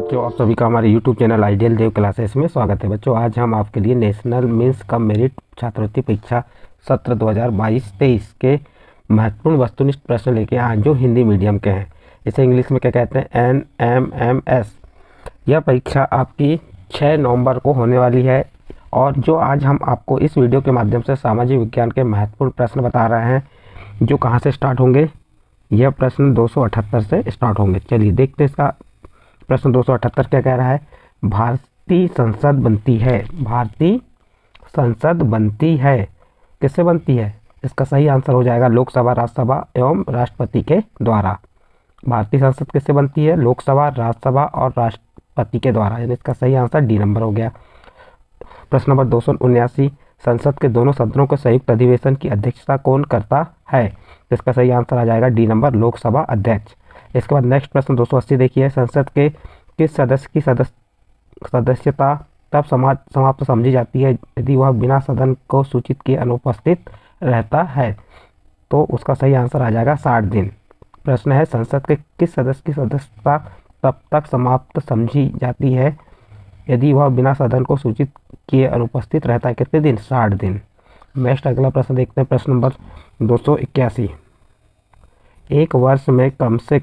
बच्चों, आप सभी का हमारे YouTube चैनल आइडियल देव क्लासेस में स्वागत है। बच्चों, आज हम आपके लिए नेशनल मेंस कम मेरिट छात्रवृत्ति परीक्षा सत्र 2022-23 के महत्वपूर्ण वस्तुनिष्ठ प्रश्न लेके आए जो हिंदी मीडियम के हैं। इसे इंग्लिश में क्या कहते हैं? NMMS। यह परीक्षा आपकी 6 नवंबर को होने वाली है और जो आज हम आपको इस वीडियो के माध्यम से सामाजिक विज्ञान के महत्वपूर्ण प्रश्न बता रहे हैं, जो कहाँ से स्टार्ट होंगे। यह प्रश्न 278 से स्टार्ट होंगे। चलिए देखते हैं इसका प्रश्न 278 क्या कह रहा है। भारतीय संसद बनती है। भारतीय संसद बनती है, किससे बनती है? इसका सही आंसर हो जाएगा लोकसभा, राज्यसभा एवं राष्ट्रपति के द्वारा। भारतीय संसद किससे बनती है? लोकसभा, राज्यसभा और राष्ट्रपति के द्वारा, यानी इसका सही आंसर डी नंबर हो गया। प्रश्न नंबर 279, संसद के दोनों सदनों के संयुक्त अधिवेशन की अध्यक्षता कौन करता है? इसका सही आंसर आ जाएगा डी नंबर, लोकसभा अध्यक्ष। इसके बाद नेक्स्ट प्रश्न 280 देखिए। संसद के किस सदस्य की सदस्यता तब समाप्त समझी जाती है यदि वह बिना सदन को सूचित किए अनुपस्थित रहता है? तो उसका सही आंसर आ जाएगा 60 दिन। प्रश्न है, संसद के किस सदस्य की सदस्यता तब तक समाप्त समझी जाती है यदि वह बिना सदन को सूचित किए अनुपस्थित रहता है? कितने दिन? 60 दिन। नेक्स्ट अगला प्रश्न देखते हैं। प्रश्न नंबर 281, एक वर्ष में कम से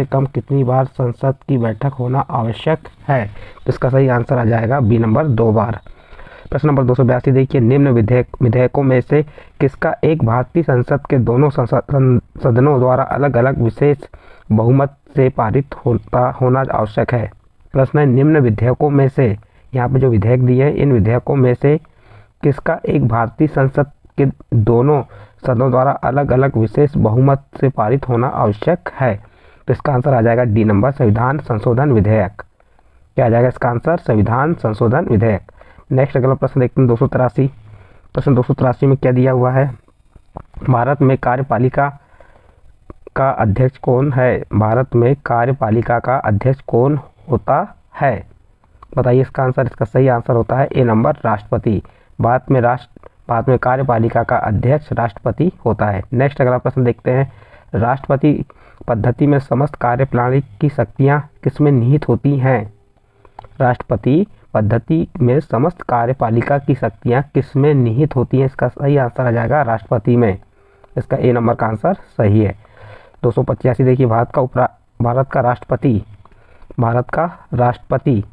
कम कितनी बार संसद की बैठक होना आवश्यक है? तो इसका सही आंसर आ जाएगा बी नंबर, 2 बार। प्रश्न नंबर 282 देखिए। निम्न विधेयकों में से किसका एक भारतीय संसद के दोनों सदनों द्वारा अलग अलग विशेष बहुमत से पारित होना आवश्यक है? प्रश्न है, निम्न विधेयकों में से, यहाँ पे जो विधेयक दिए हैं, इन विधेयकों में से किसका एक भारतीय संसद के दोनों सदनों द्वारा अलग अलग विशेष बहुमत से पारित होना आवश्यक है? तो इसका आंसर आ जाएगा डी नंबर, संविधान संशोधन विधेयक। क्या आ जाएगा इसका आंसर? संविधान संशोधन विधेयक। नेक्स्ट अगला प्रश्न देखते हैं 283। प्रश्न 283 में क्या दिया हुआ है? भारत में कार्यपालिका का अध्यक्ष कौन है? भारत में कार्यपालिका का अध्यक्ष कौन होता है? बताइए इसका आंसर। इसका सही आंसर होता है ए नंबर, राष्ट्रपति। भारत में कार्यपालिका का अध्यक्ष राष्ट्रपति होता है। नेक्स्ट अगला प्रश्न देखते हैं। राष्ट्रपति पद्धति में समस्त कार्यप्रणाली की शक्तियां किसमें निहित होती हैं? राष्ट्रपति पद्धति में समस्त कार्यपालिका की शक्तियां किसमें निहित होती हैं? इसका सही आंसर आ जाएगा राष्ट्रपति में। इसका ए नंबर का आंसर सही है। 285 देखिए। भारत का राष्ट्रपति,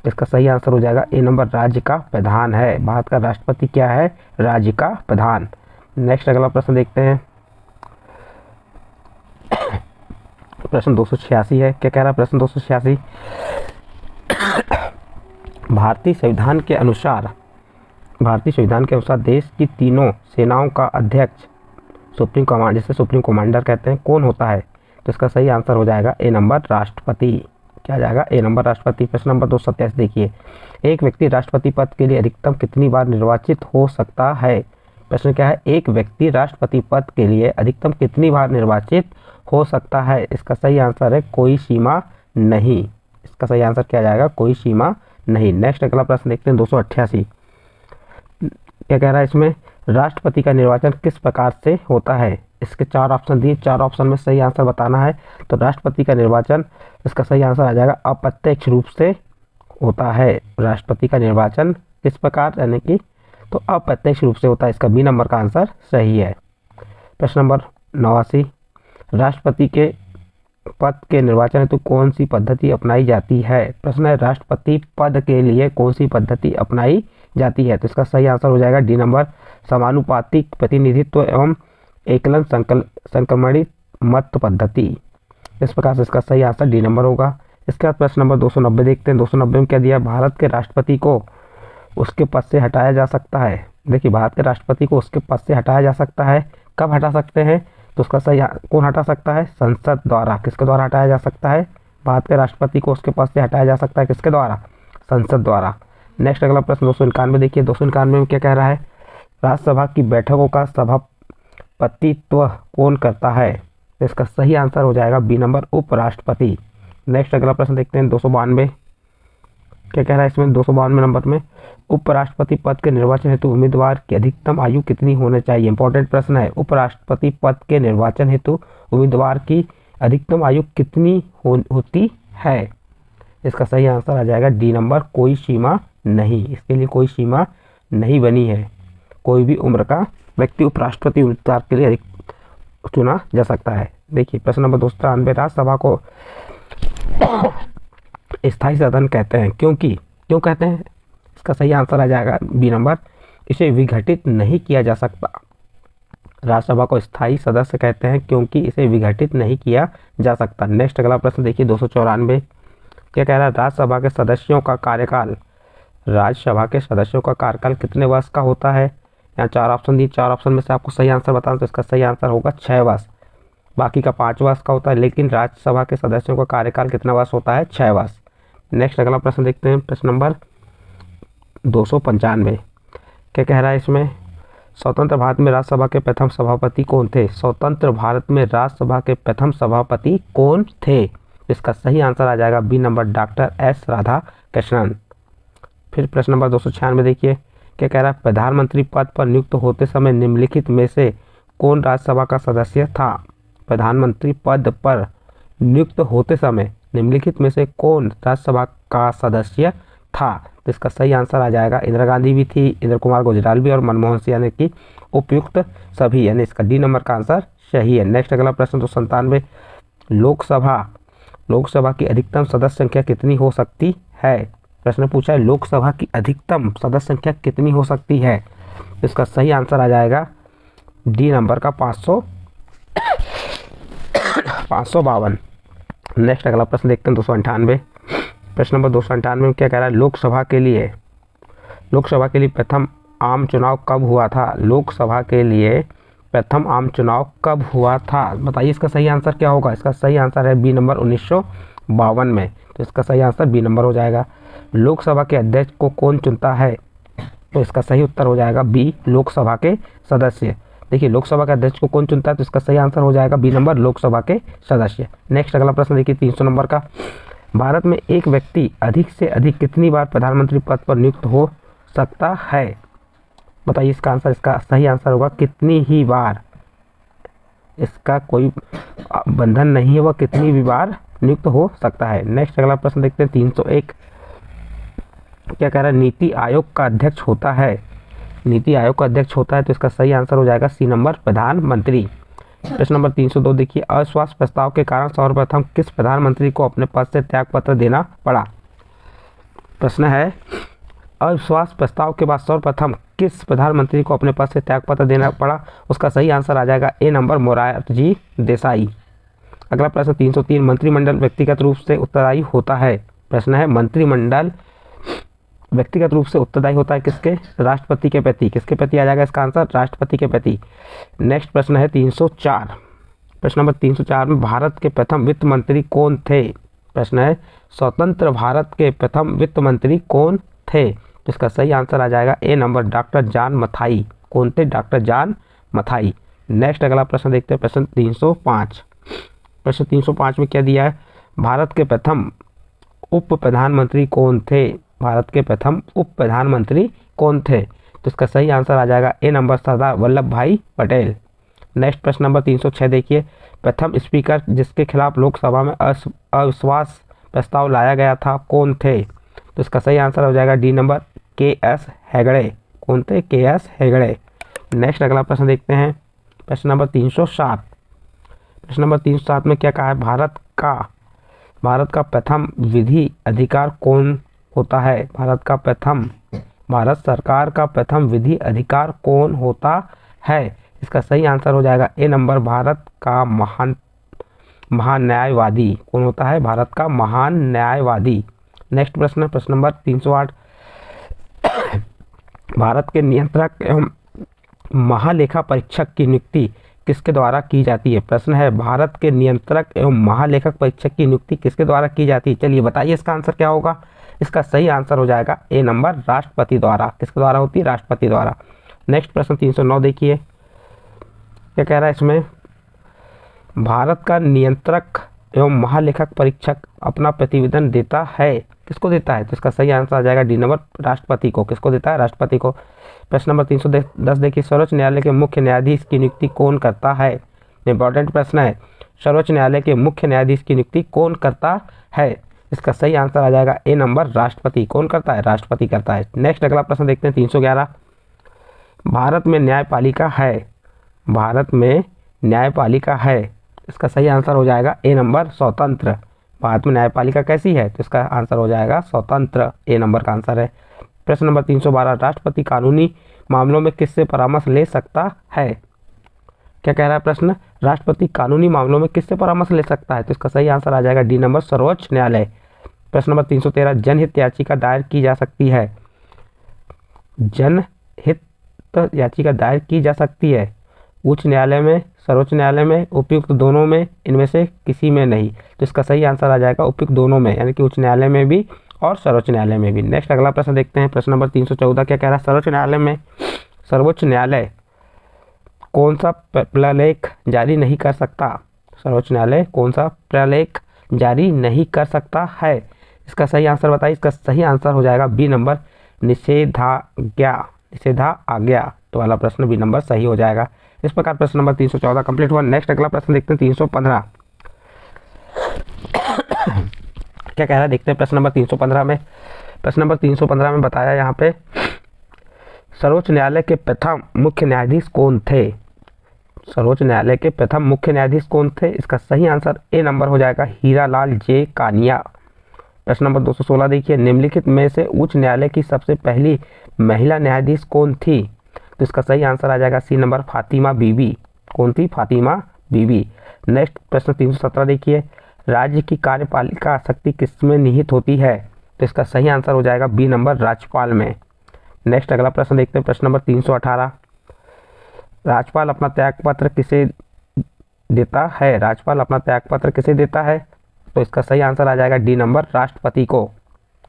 इसका सही आंसर हो जाएगा ए नंबर, राज्य का प्रधान है। भारत का राष्ट्रपति क्या है? राज्य का प्रधान। नेक्स्ट अगला प्रश्न देखते हैं। प्रश्न 286 है। क्या कह रहा है प्रश्न 286? भारतीय संविधान के अनुसार देश की तीनों सेनाओं का अध्यक्ष सुप्रीम कमांडर कहते हैं, कौन होता है? तो इसका सही आंसर हो जाएगा ए नंबर, राष्ट्रपति। क्या जाएगा? ए नंबर, राष्ट्रपति। प्रश्न नंबर 287 देखिए। एक व्यक्ति राष्ट्रपति पद के लिए अधिकतम कितनी बार निर्वाचित हो सकता है? प्रश्न क्या है? एक व्यक्ति राष्ट्रपति पद के लिए अधिकतम कितनी बार निर्वाचित हो सकता है? इसका सही आंसर है कोई सीमा नहीं। इसका सही आंसर क्या जाएगा? कोई सीमा नहीं। नेक्स्ट अगला प्रश्न देखते हैं 288। क्या कह रहा है इसमें? राष्ट्रपति का निर्वाचन किस प्रकार से होता है? इसके 4 ऑप्शन दिए, 4 ऑप्शन में सही आंसर बताना है। तो राष्ट्रपति का निर्वाचन, इसका सही आंसर आ जाएगा अप्रत्यक्ष रूप से होता है। राष्ट्रपति का निर्वाचन किस प्रकार, यानी कि तो अप्रत्यक्ष रूप से होता है। इसका बी नंबर का आंसर सही है। प्रश्न नंबर 89, राष्ट्रपति के पद के निर्वाचन हेतु कौन सी पद्धति अपनाई जाती है? प्रश्न है, राष्ट्रपति पद के लिए कौन सी पद्धति अपनाई जाती है? तो इसका सही आंसर हो जाएगा डी नंबर, समानुपातिक प्रतिनिधित्व एवं एकलन संक्रमणित मत पद्धति। इस प्रकार से इसका सही आंसर डी नंबर होगा। इसके बाद प्रश्न नंबर 290 देखते हैं। 290 में क्या दिया? भारत के राष्ट्रपति को उसके पद से हटाया जा सकता है। देखिए, भारत के राष्ट्रपति को उसके पद से हटाया जा सकता है। कब हटा सकते हैं? तो उसका सही कौन हटा सकता है? संसद द्वारा। किसके द्वारा हटाया जा सकता है? भारत के राष्ट्रपति को उसके पद से हटाया जा सकता है। किसके द्वारा? संसद द्वारा। नेक्स्ट अगला प्रश्न 291 देखिए। 291 में क्या कह रहा है? राज्यसभा की बैठकों का सभापतित्व कौन करता है? इसका सही आंसर हो जाएगा बी नंबर, उपराष्ट्रपति। नेक्स्ट अगला प्रश्न देखते हैं 292। क्या कह रहा है इसमें? 292 नंबर में उपराष्ट्रपति पद के निर्वाचन हेतु उम्मीदवार की अधिकतम आयु कितनी होनी चाहिए? इंपॉर्टेंट प्रश्न है। उपराष्ट्रपति पद के निर्वाचन हेतु उम्मीदवार की अधिकतम आयु कितनी होती है। इसका सही आंसर आ जाएगा डी नंबर, कोई सीमा नहीं। इसके लिए कोई सीमा नहीं बनी है। कोई भी उम्र का व्यक्ति उपराष्ट्रपति उम्मीदवार के लिए अधिक चुना जा सकता है। देखिए प्रश्न नंबर 293, राज्यसभा को स्थायी सदन कहते हैं क्यों कहते हैं? इसका सही आंसर आ जाएगा बी नंबर, इसे विघटित नहीं किया जा सकता। राज्यसभा को स्थायी सदस्य कहते हैं क्योंकि इसे विघटित नहीं किया जा सकता। नेक्स्ट अगला प्रश्न देखिए 294, क्या कह रहा है? राज्यसभा के सदस्यों का कार्यकाल कितने वर्ष का होता है? यहाँ 4 ऑप्शन दिए, 4 ऑप्शन में से आपको सही आंसर बताना, तो इसका सही आंसर होगा 6 वर्ष। बाकी का 5 वर्ष का होता है, लेकिन राज्यसभा के सदस्यों का कार्यकाल कितना वर्ष होता है? 6 वर्ष। नेक्स्ट अगला प्रश्न देखते हैं, प्रश्न नंबर 295, क्या कह रहा है इसमें? स्वतंत्र भारत में राज्यसभा के प्रथम सभापति कौन थे? स्वतंत्र भारत में राज्यसभा के प्रथम सभापति कौन थे? इसका सही आंसर आ जाएगा B number, doctor S Radhakrishnan. फिर प्रश्न नंबर 296 देखिए, क्या कह रहा है? प्रधानमंत्री पद पर नियुक्त होते समय निम्नलिखित में से कौन राज्यसभा का सदस्य था? प्रधानमंत्री पद पर नियुक्त होते समय निम्नलिखित में से कौन राज्यसभा का सदस्य था? तो इसका सही आंसर आ जाएगा, इंदिरा गांधी भी थी, इंद्र कुमार गुजराल भी और मनमोहन सिंह, यानी कि उपयुक्त सभी, यानी इसका डी नंबर का आंसर सही है। नेक्स्ट अगला प्रश्न 297, लोकसभा की अधिकतम सदस्य संख्या कितनी हो सकती है? प्रश्न पूछा है लोकसभा की अधिकतम सदस्य संख्या कितनी हो सकती है? इसका सही आंसर आ जाएगा डी नंबर का 552। नेक्स्ट अगला प्रश्न देखते हैं 298। प्रश्न नंबर 298 में क्या कह रहा है? लोकसभा के लिए प्रथम आम चुनाव कब हुआ था? लोकसभा के लिए प्रथम आम चुनाव कब हुआ था? बताइए इसका सही आंसर क्या होगा? इसका सही आंसर है बी नंबर 1952 में। तो इसका सही आंसर बी नंबर हो जाएगा। लोकसभा के अध्यक्ष को कौन चुनता है? तो इसका सही उत्तर हो जाएगा बी, लोकसभा के सदस्य। देखिए लोकसभा के अध्यक्ष को कौन चुनता है? तो इसका सही आंसर हो जाएगा बी नंबर, लोकसभा के सदस्य। नेक्स्ट अगला प्रश्न देखिए 300 नंबर का, भारत में एक व्यक्ति अधिक से अधिक कितनी बार प्रधानमंत्री पद पर नियुक्त हो सकता है? बताइए इसका आंसर, इसका सही आंसर होगा कितनी ही बार। इसका कोई बंधन नहीं है, वह कितनी भी बार नियुक्त हो सकता है। नेक्स्ट अगला प्रश्न देखते हैं 301, क्या कह रहा है? नीति आयोग का अध्यक्ष होता है, तो इसका सही आंसर हो जाएगा सी नंबर, प्रधानमंत्री। प्रश्न नंबर 302 देखिए, अविश्वास प्रस्ताव के कारण सर्वप्रथम किस प्रधानमंत्री को अपने पद से त्यागपत्र देना पड़ा? प्रश्न है अविश्वास प्रस्ताव के बाद सर्वप्रथम किस प्रधानमंत्री को अपने पद से त्यागपत्र देना पड़ा? उसका सही आंसर आ जाएगा ए नंबर, मोरारजी देसाई। अगला प्रश्न 303, मंत्रिमंडल व्यक्तिगत रूप से उत्तरदायी होता है। प्रश्न है मंत्रिमंडल व्यक्तिगत रूप से उत्तरदायी होता है किसके? राष्ट्रपति के प्रति। किसके प्रति आ जाएगा इसका आंसर? राष्ट्रपति के प्रति। नेक्स्ट प्रश्न है 304। प्रश्न नंबर 304 में भारत के प्रथम वित्त मंत्री कौन थे? प्रश्न है स्वतंत्र भारत के प्रथम वित्त मंत्री कौन थे? इसका सही आंसर आ जाएगा ए नंबर, डॉक्टर जॉन मथाई। कौन थे? Doctor John Mathai. नेक्स्ट अगला प्रश्न देखते हैं, प्रश्न 305। प्रश्न 305 में क्या दिया है? भारत के प्रथम उप प्रधानमंत्री कौन थे? भारत के प्रथम उप प्रधानमंत्री कौन थे? तो इसका सही आंसर आ जाएगा ए नंबर, सरदार वल्लभ भाई पटेल। नेक्स्ट प्रश्न नंबर 306 देखिए, प्रथम स्पीकर जिसके खिलाफ लोकसभा में अविश्वास प्रस्ताव लाया गया था कौन थे? तो इसका सही आंसर हो जाएगा डी नंबर, के.एस. हेगड़े। कौन थे? के.एस. हेगड़े। नेक्स्ट अगला प्रश्न देखते हैं, प्रश्न नंबर 307। प्रश्न नंबर 307 में क्या कहा है? भारत का प्रथम विधि अधिकार कौन होता है? भारत सरकार का प्रथम विधि अधिकार कौन होता है? इसका सही आंसर हो जाएगा ए नंबर, भारत का महान न्यायवादी। कौन होता है? भारत का महान न्यायवादी। नेक्स्ट प्रश्न, प्रश्न नंबर 308, भारत के नियंत्रक एवं महालेखा परीक्षक की नियुक्ति किसके द्वारा की जाती है? प्रश्न है भारत के नियंत्रक एवं महालेखक परीक्षक की नियुक्ति किसके द्वारा की जाती है? चलिए बताइए इसका आंसर क्या होगा? इसका सही आंसर हो जाएगा ए नंबर, राष्ट्रपति द्वारा। किसके द्वारा होती है? राष्ट्रपति द्वारा। नेक्स्ट प्रश्न 309 देखिए, क्या कह रहा है इसमें? भारत का नियंत्रक एवं महालेखक परीक्षक अपना प्रतिवेदन देता है, किसको देता है? तो इसका सही आंसर आ जाएगा डी नंबर, राष्ट्रपति को। किसको देता है? राष्ट्रपति को। प्रश्न नंबर 310 देखिए, सर्वोच्च न्यायालय के मुख्य न्यायाधीश की नियुक्ति कौन करता है? इंपॉर्टेंट प्रश्न है। सर्वोच्च न्यायालय के मुख्य न्यायाधीश की नियुक्ति कौन करता है? इसका सही आंसर आ जाएगा ए नंबर राष्ट्रपति। कौन करता है? राष्ट्रपति करता है। नेक्स्ट अगला प्रश्न देखते हैं 311। भारत में न्यायपालिका है, भारत में न्यायपालिका है, इसका सही आंसर हो जाएगा ए नंबर स्वतंत्र। भारत में न्यायपालिका कैसी है? तो इसका आंसर हो जाएगा स्वतंत्र, ए नंबर का आंसर है। प्रश्न नंबर 312, राष्ट्रपति कानूनी मामलों में किससे परामर्श ले सकता है? क्या कह रहा है प्रश्न? राष्ट्रपति कानूनी मामलों में किससे परामर्श ले सकता है? तो इसका सही आंसर आ जाएगा डी नंबर सर्वोच्च न्यायालय। प्रश्न नंबर 313, जनहित याचिका दायर की जा सकती है, जनहित याचिका दायर की जा सकती है उच्च न्यायालय में, सर्वोच्च न्यायालय में, उपयुक्त दोनों में, इनमें से किसी में नहीं। तो इसका सही आंसर आ जाएगा उपयुक्त दोनों में, यानी कि उच्च न्यायालय में भी और सर्वोच्च न्यायालय में भी। नेक्स्ट अगला प्रश्न देखते हैं। प्रश्न नंबर 314 क्या कह रहा है? सर्वोच्च न्यायालय कौन सा प्रलेख जारी नहीं कर सकता? सर्वोच्च न्यायालय कौन सा प्रलेख जारी नहीं कर सकता है? इसका सही आंसर बताइए। इसका सही आंसर हो जाएगा बी नंबर निषेधाज्ञा, निषेधाज्ञा तो वाला प्रश्न बी नंबर सही हो जाएगा। इस प्रकार प्रश्न नंबर 314 कंप्लीट हुआ। नेक्स्ट अगला प्रश्न देखते हैं 315 क्या कह रहा है देखते हैं। प्रश्न नंबर 315 में, प्रश्न नंबर 315 में बताया यहाँ पे सर्वोच्च न्यायालय के प्रथम मुख्य न्यायाधीश कौन थे? सर्वोच्च न्यायालय के प्रथम मुख्य न्यायाधीश कौन थे? इसका सही आंसर ए नंबर हो जाएगा हीरालाल जे कानिया। प्रश्न नंबर 216 देखिए, निम्नलिखित में से उच्च न्यायालय की सबसे पहली महिला न्यायाधीश कौन थी? तो इसका सही आंसर आ जाएगा सी नंबर फातिमा बीबी। कौन थी? फातिमा बीबी। नेक्स्ट प्रश्न 317 देखिए, राज्य की कार्यपालिका शक्ति किसमें निहित होती है? तो इसका सही आंसर हो जाएगा बी नंबर राज्यपाल में। नेक्स्ट अगला प्रश्न देखते हैं। प्रश्न नंबर 318, राज्यपाल अपना त्यागपत्र किसे देता है? राज्यपाल अपना त्यागपत्र किसे देता है? तो इसका सही आंसर आ जाएगा डी नंबर राष्ट्रपति को।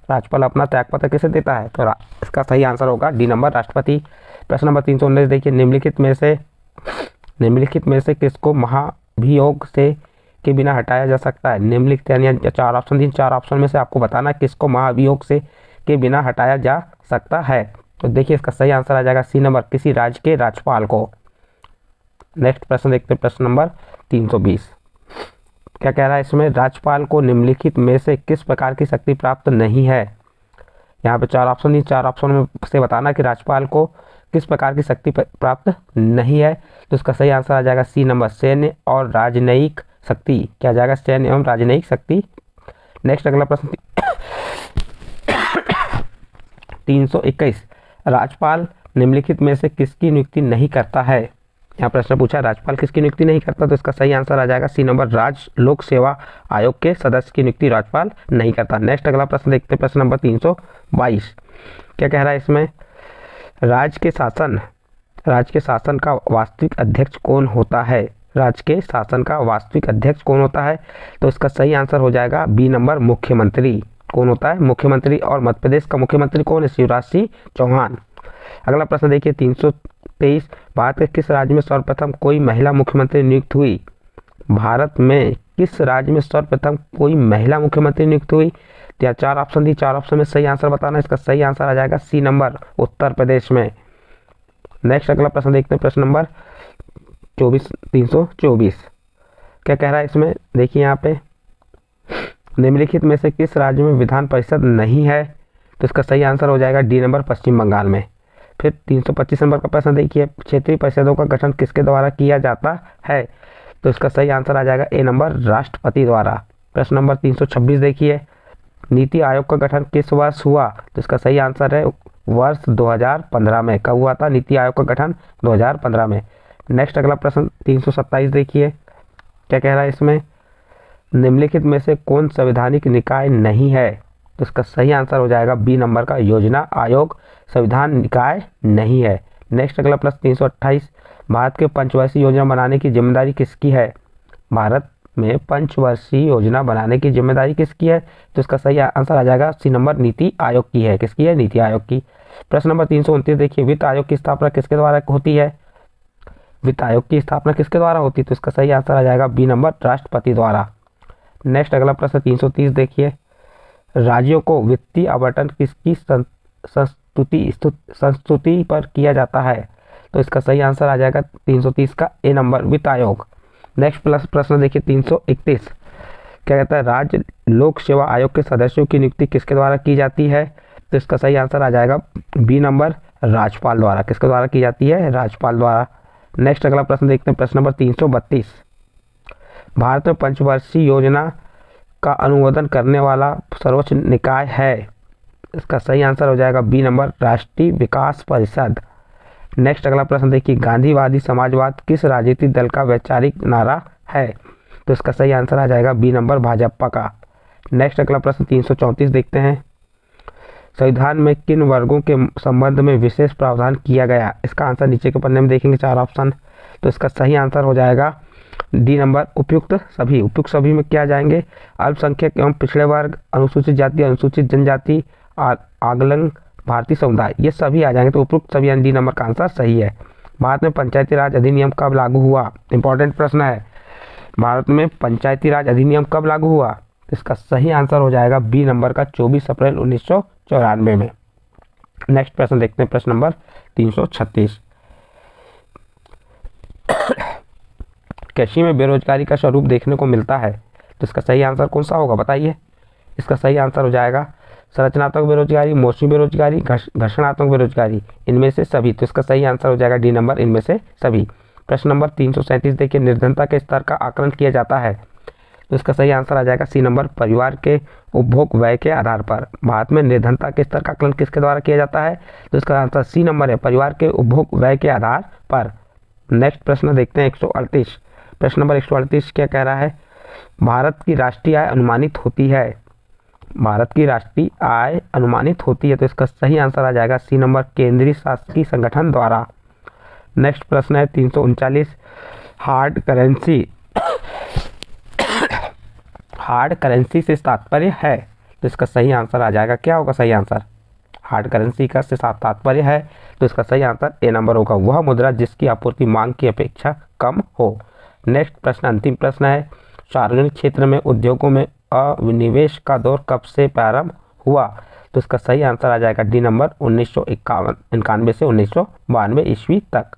राज्यपाल अपना त्यागपत्र किसे देता है? तो इसका सही आंसर होगा डी नंबर राष्ट्रपति। प्रश्न नंबर 319 देखिए, निम्नलिखित में से किसको महाभियोग से के बिना हटाया जा सकता है? निम्नलिखित यानी चार ऑप्शन दिए, चार ऑप्शन में से आपको बताना किसको महाभियोग से के बिना हटाया जा सकता है। तो देखिए इसका सही आंसर आ जाएगा सी नंबर किसी राज्य के राज्यपाल को। नेक्स्ट प्रश्न देखते हैं। प्रश्न नंबर 320 क्या कह रहा है इसमें? राज्यपाल को निम्नलिखित में से किस प्रकार की शक्ति प्राप्त नहीं है? यहाँ पे चार ऑप्शन दिए, चार ऑप्शन में से बताना कि राज्यपाल को किस प्रकार की शक्ति प्राप्त नहीं है। तो इसका सही आंसर आ जाएगा सी नंबर सैन्य और राजनयिक शक्ति। क्या आ जाएगा? सैन्य एवं राजनयिक शक्ति। नेक्स्ट अगला प्रश्न 321, राज्यपाल निम्नलिखित में से किसकी नियुक्ति नहीं करता है? यहाँ प्रश्न पूछा राज्यपाल किसकी नियुक्ति नहीं करता, तो इसका सही आंसर आ जाएगा सी नंबर राज्य लोक सेवा आयोग के सदस्य की नियुक्ति राज्यपाल नहीं करता। नेक्स्ट अगला प्रश्न देखते हैं। प्रश्न नंबर 322 क्या कह रहा है इसमें? राज्य के शासन का वास्तविक अध्यक्ष कौन होता है? राज्य के शासन का वास्तविक अध्यक्ष कौन होता है? तो इसका सही आंसर हो जाएगा बी नंबर मुख्यमंत्री। कौन होता है? मुख्यमंत्री। और मध्य प्रदेश का मुख्यमंत्री कौन है? शिवराज सिंह चौहान। अगला प्रश्न देखिए 323, भारत के किस राज्य में सर्वप्रथम कोई महिला मुख्यमंत्री नियुक्त हुई? भारत में किस राज्य में सर्वप्रथम कोई महिला मुख्यमंत्री नियुक्त हुई? तो यहाँ चार ऑप्शन दी, चार ऑप्शन में सही आंसर बताना। इसका सही आंसर आ जाएगा सी नंबर उत्तर प्रदेश में। नेक्स्ट अगला प्रश्न देखते हैं। प्रश्न नंबर 324 क्या कह रहा है इसमें? देखिए यहाँ पे निम्नलिखित में से किस राज्य में विधान परिषद नहीं है? तो इसका सही आंसर हो जाएगा डी नंबर पश्चिम बंगाल में। फिर 325 नंबर का प्रश्न देखिए, क्षेत्रीय परिषदों का गठन किसके द्वारा किया जाता है? तो इसका सही आंसर आ जाएगा ए नंबर राष्ट्रपति द्वारा। प्रश्न नंबर 326 देखिए, नीति आयोग का गठन किस वर्ष हुआ? तो इसका सही आंसर है वर्ष 2015 में। कब हुआ था नीति आयोग का गठन? 2015 में। नेक्स्ट अगला प्रश्न 327 देखिए, क्या कह रहा है इसमें? निम्नलिखित में से कौन संवैधानिक निकाय नहीं है? तो इसका सही आंसर हो जाएगा बी नंबर का योजना आयोग संविधान निकाय नहीं है। नेक्स्ट अगला प्रश्न 328, भारत के पंचवर्षीय योजना बनाने की जिम्मेदारी किसकी है? भारत में पंचवर्षीय योजना बनाने की जिम्मेदारी किसकी है? तो इसका सही आंसर आ जाएगा सी नंबर नीति आयोग की है। किसकी है? नीति आयोग की। प्रश्न नंबर 329 देखिए, वित्त आयोग की स्थापना किसके द्वारा होती है? वित्त आयोग की स्थापना किसके द्वारा होती है? तो इसका सही आंसर आ जाएगा बी नंबर राष्ट्रपति द्वारा। नेक्स्ट अगला प्रश्न 330 देखिए, राज्यों को वित्तीय आवंटन किसकी संस्तुति पर किया जाता है? तो इसका सही आंसर आ जाएगा 330 का ए नंबर वित्त आयोग। नेक्स्ट प्लस प्रश्न देखिए 331, क्या कहता है, राज्य लोक सेवा आयोग के सदस्यों की नियुक्ति किसके द्वारा की जाती है? तो इसका सही आंसर आ जाएगा बी नंबर, राज्यपाल द्वारा। किसके द्वारा की जाती है? राज्यपाल द्वारा। नेक्स्ट अगला प्रश्न देखते हैं, प्रश्न नंबर 332, भारत में पंचवर्षीय योजना का अनुमोदन करने वाला सर्वोच्च निकाय है? इसका सही आंसर हो जाएगा बी नंबर, राष्ट्रीय विकास परिषद। नेक्स्ट अगला प्रश्न देखिए, गांधीवादी समाजवाद किस राजनीतिक दल का वैचारिक नारा है? तो इसका सही आंसर आ जाएगा बी नंबर, भाजपा का। नेक्स्ट अगला प्रश्न 334 देखते हैं, संविधान में किन वर्गों के संबंध में विशेष प्रावधान किया गया? इसका आंसर नीचे के पन्ने में देखेंगे 4 ऑप्शन। तो इसका सही आंसर हो जाएगा डी नंबर, उपयुक्त सभी। उपयुक्त सभी में क्या जाएंगे? अल्पसंख्यक एवं पिछड़े वर्ग, अनुसूचित जाति, अनुसूचित जनजाति, आगलन भारतीय समुदाय, ये सभी आ जाएंगे। तो उपयुक्त सभी यानी डी नंबर का आंसर सही है। भारत में पंचायती राज अधिनियम कब लागू हुआ? इंपॉर्टेंट प्रश्न है, भारत में पंचायती राज अधिनियम कब लागू हुआ? इसका सही आंसर हो जाएगा बी नंबर का, 24 अप्रैल 1994 में। नेक्स्ट प्रश्न देखते हैं, प्रश्न नंबर 336, कृषि में बेरोजगारी का स्वरूप देखने को मिलता है? तो इसका सही आंसर कौन सा होगा बताइए? इसका सही आंसर हो जाएगा संरचनात्मक बेरोजगारी, मौसमी बेरोजगारी, घर्षणात्मक बेरोजगारी, इनमें से सभी। तो इसका सही आंसर हो जाएगा डी नंबर, इनमें से सभी। प्रश्न नंबर 337 देखिए, निर्धनता के स्तर का आकलन किया जाता है? तो इसका सही आंसर आ जाएगा सी नंबर, परिवार के उपभोग व्यय के आधार पर। भारत में निर्धनता के स्तर का आकलन किसके द्वारा किया जाता है? तो इसका आंसर सी नंबर है, परिवार के उपभोग व्यय के आधार पर। नेक्स्ट प्रश्न देखते हैं 138, प्रश्न नंबर 138 क्या कह रहा है, भारत की राष्ट्रीय आय अनुमानित होती है? भारत की राष्ट्रीय आय अनुमानित होती है, तो इसका सही आंसर आ जाएगा सी नंबर, केंद्रीय शासकीय संगठन द्वारा। नेक्स्ट प्रश्न है 339, हार्ड करेंसी से तात्पर्य है? तो इसका सही आंसर आ जाएगा, क्या होगा सही आंसर? हार्ड करेंसी का से तात्पर्य है, तो इसका सही आंसर ए नंबर होगा, वह मुद्रा जिसकी आपूर्ति मांग की अपेक्षा कम हो। नेक्स्ट प्रश्न अंतिम प्रश्न है, सार्वजनिक क्षेत्र में उद्योगों में अनिवेश का दौर कब से प्रारंभ हुआ? तो इसका सही आंसर आ जाएगा डी नंबर, 1991 से 1992 ईस्वी तक।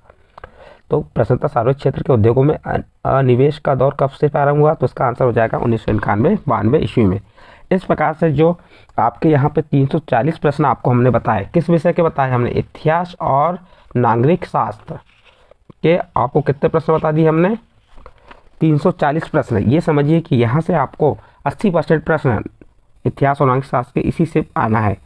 तो प्रश्नतः सार्वजनिक क्षेत्र के उद्योगों में अनिवेश का दौर कब से प्रारंभ हुआ? तो इसका आंसर हो जाएगा 1991-92 ईस्वी में। इस प्रकार से जो आपके यहाँ पे 340 प्रश्न आपको हमने बताए, किस विषय के बताए हमने? इतिहास और नागरिक शास्त्र के आपको कितने प्रश्न बता दिए हमने? 340 प्रश्न। ये समझिए कि यहाँ से आपको 80% प्रश्न इतिहास और नागरिक शास्त्र के इसी से आना है।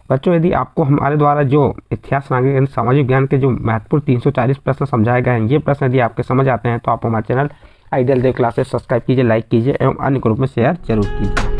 बच्चों, यदि आपको हमारे द्वारा जो इतिहास, नागरिक एवं सामाजिक ज्ञान के जो महत्वपूर्ण 340 प्रश्न समझाए गए हैं, ये प्रश्न यदि आपके समझ आते हैं तो आप हमारे चैनल आइडियल देव क्लासेस सब्सक्राइब कीजिए, लाइक कीजिए एवं अन्य ग्रुप में शेयर जरूर कीजिए।